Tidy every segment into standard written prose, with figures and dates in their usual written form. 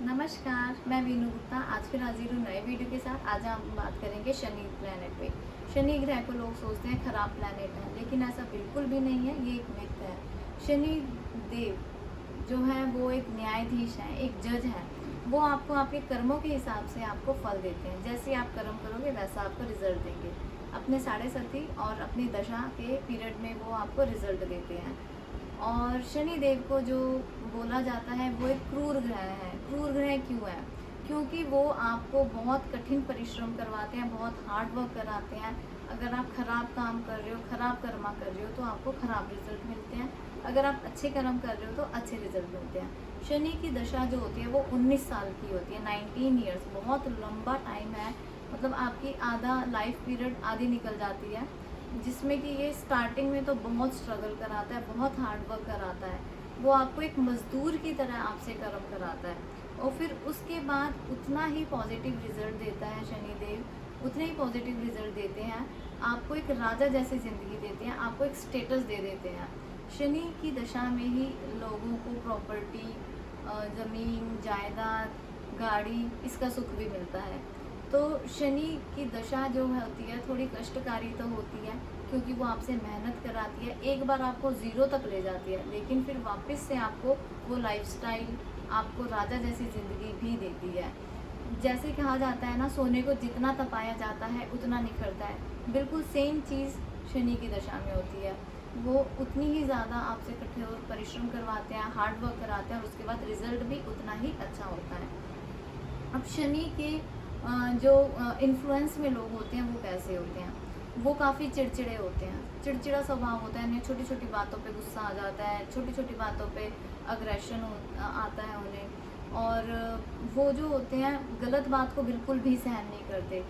नमस्कार, मैं वीनू गुप्ता आज फिर हाजिर हूँ नए वीडियो के साथ। आज हम बात करेंगे शनि प्लैनेट पे। शनि ग्रह को लोग सोचते हैं खराब प्लैनेट है, लेकिन ऐसा बिल्कुल भी नहीं है, ये एक मिथ है। शनि देव जो है वो एक न्यायाधीश है, एक जज है। वो आपको आपके कर्मों के हिसाब से आपको फल देते हैं। जैसे आप कर्म करोगे वैसा आपको रिजल्ट देंगे। अपने साढ़े साथी और अपनी दशा के पीरियड में वो आपको रिजल्ट देते हैं। और शनि देव को जो बोला जाता है वो एक क्रूर ग्रह है। क्रूर ग्रह क्यों है? क्योंकि वो आपको बहुत कठिन परिश्रम करवाते हैं, बहुत हार्ड वर्क कराते हैं। अगर आप खराब काम कर रहे हो, खराब कर्मा कर रहे हो तो आपको खराब रिजल्ट मिलते हैं। अगर आप अच्छे कर्म कर रहे हो तो अच्छे रिजल्ट मिलते हैं। शनि की दशा जो होती है वो 19 साल की होती है, 19 ईयर्स, बहुत लंबा टाइम है। मतलब आपकी आधा लाइफ पीरियड आधी निकल जाती है, जिसमें कि ये स्टार्टिंग में तो बहुत स्ट्रगल कराता है, बहुत हार्ड वर्क कराता है। वो आपको एक मजदूर की तरह आपसे कर्म कराता है और फिर उसके बाद उतना ही पॉजिटिव रिजल्ट देता है शनिदेव, उतने ही पॉजिटिव रिजल्ट देते हैं। आपको एक राजा जैसी ज़िंदगी देते हैं, आपको एक स्टेटस दे देते हैं। शनि की दशा में ही लोगों को प्रॉपर्टी, ज़मीन, जायदाद, गाड़ी, इसका सुख भी मिलता है। तो शनि की दशा जो होती है थोड़ी कष्टकारी तो होती है, क्योंकि वो आपसे मेहनत कराती है। एक बार आपको ज़ीरो तक ले जाती है, लेकिन फिर वापस से आपको वो लाइफस्टाइल, आपको राजा जैसी ज़िंदगी भी देती है। जैसे कहा जाता है ना, सोने को जितना तपाया जाता है उतना निखरता है। बिल्कुल सेम चीज़ शनि की दशा में होती है। वो उतनी ही ज़्यादा आपसे कठोर परिश्रम करवाते हैं, हार्ड वर्क कराते हैं और उसके बाद रिजल्ट भी उतना ही अच्छा होता है। अब शनि के जो इन्फ्लुएंस में लोग होते हैं वो कैसे होते हैं? वो काफ़ी चिड़चिड़े होते हैं, चिड़चिड़ा स्वभाव होता है, उन्हें छोटी छोटी बातों पे गुस्सा आ जाता है, छोटी छोटी बातों पे अग्रेशन आता है उन्हें। और वो जो होते हैं गलत बात को बिल्कुल भी सहन नहीं करते।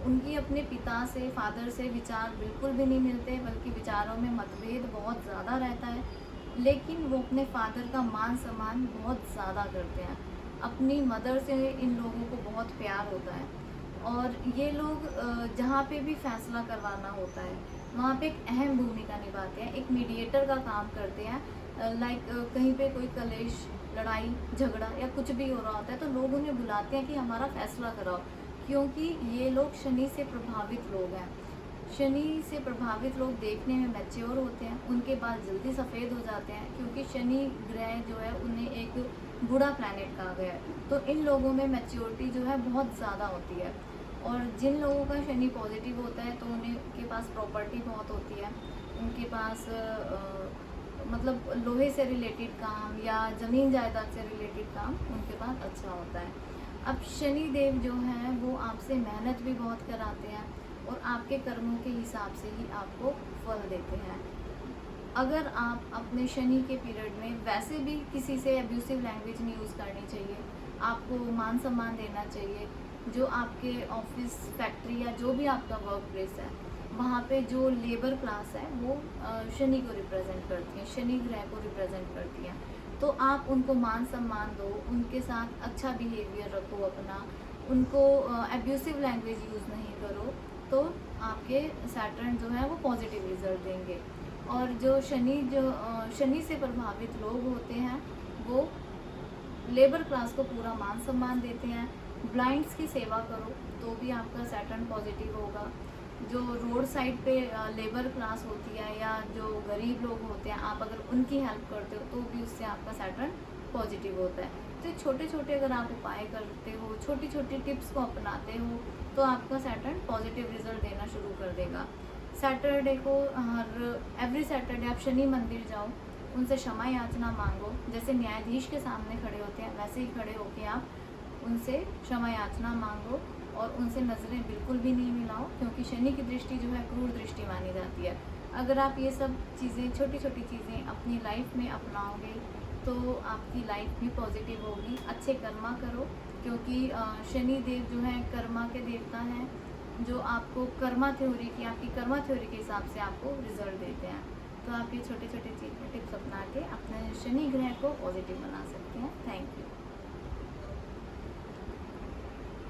उनकी अपने पिता से, फादर से विचार बिल्कुल भी नहीं मिलते, बल्कि विचारों में मतभेद बहुत ज़्यादा रहता है। लेकिन वो अपने फादर का मान सम्मान बहुत ज़्यादा करते हैं। अपनी मदर से इन लोगों को बहुत प्यार होता है। और ये लोग जहाँ पे भी फैसला करवाना होता है वहाँ पे एक अहम भूमिका निभाते हैं, एक मीडिएटर का काम करते हैं। लाइक कहीं पे कोई कलेश, लड़ाई झगड़ा या कुछ भी हो रहा होता है तो लोग उन्हें बुलाते हैं कि हमारा फैसला कराओ, क्योंकि ये लोग शनि से प्रभावित लोग हैं। शनि से प्रभावित लोग देखने में मैच्योर होते हैं, उनके बाल जल्दी सफ़ेद हो जाते हैं, क्योंकि शनि ग्रह जो है उन्हें एक बुरा प्लैनेट कहा गया है। तो इन लोगों में मैच्योरिटी जो है बहुत ज़्यादा होती है। और जिन लोगों का शनि पॉजिटिव होता है तो उन्हें के पास प्रॉपर्टी बहुत होती है, उनके पास मतलब लोहे से रिलेटेड काम या ज़मीन जायदाद से रिलेटेड काम उनके पास अच्छा होता है। अब शनि देव जो हैं वो आपसे मेहनत भी बहुत कराते हैं और आपके कर्मों के हिसाब से ही आपको फल देते हैं। अगर आप अपने शनि के पीरियड में वैसे भी किसी से अब्यूसिव लैंग्वेज नहीं यूज़ करनी चाहिए, आपको मान सम्मान देना चाहिए। जो आपके ऑफिस, फैक्ट्री या जो भी आपका वर्क प्लेस है वहाँ पे जो लेबर क्लास है वो शनि को रिप्रेजेंट करती है, शनि ग्रह को रिप्रेजेंट करती है। तो आप उनको मान सम्मान दो, उनके साथ अच्छा बिहेवियर रखो अपना, उनको एब्यूसिव लैंग्वेज यूज़ नहीं करो, तो आपके सैटर्न जो है वो पॉजिटिव रिजल्ट देंगे। और जो शनि से प्रभावित लोग होते हैं वो लेबर क्लास को पूरा मान सम्मान देते हैं। ब्लाइंड्स की सेवा करो तो भी आपका सैटर्न पॉजिटिव होगा। जो रोड साइड पे लेबर क्लास होती है या जो गरीब लोग होते हैं, आप अगर उनकी हेल्प करते हो तो भी उससे आपका सैटर्न पॉजिटिव होता है। तो छोटे छोटे अगर आप उपाय करते हो, छोटी छोटी टिप्स को अपनाते हो, तो आपका सैटर्न पॉजिटिव रिजल्ट देना शुरू कर देगा। सैटरडे को हर एवरी सैटरडे आप शनि मंदिर जाओ, उनसे क्षमा याचना मांगो। जैसे न्यायाधीश के सामने खड़े होते हैं वैसे ही खड़े होके आप उनसे क्षमा याचना मांगो और उनसे नज़रें बिल्कुल भी नहीं मिलाओ, क्योंकि शनि की दृष्टि जो है क्रूर दृष्टि मानी जाती है। अगर आप ये सब चीज़ें, छोटी छोटी चीज़ें अपनी लाइफ में अपनाओगे तो आपकी लाइफ भी पॉजिटिव होगी। अच्छे कर्मा करो, क्योंकि शनि देव जो है कर्मा के देवता हैं, जो आपको कर्मा थ्योरी की, आपकी कर्मा थ्योरी के हिसाब से आपको रिजल्ट देते हैं। तो आप ये छोटे छोटे चीज़ टिप्स अपना के अपने शनि ग्रह को पॉजिटिव बना सकते हैं। Thank you.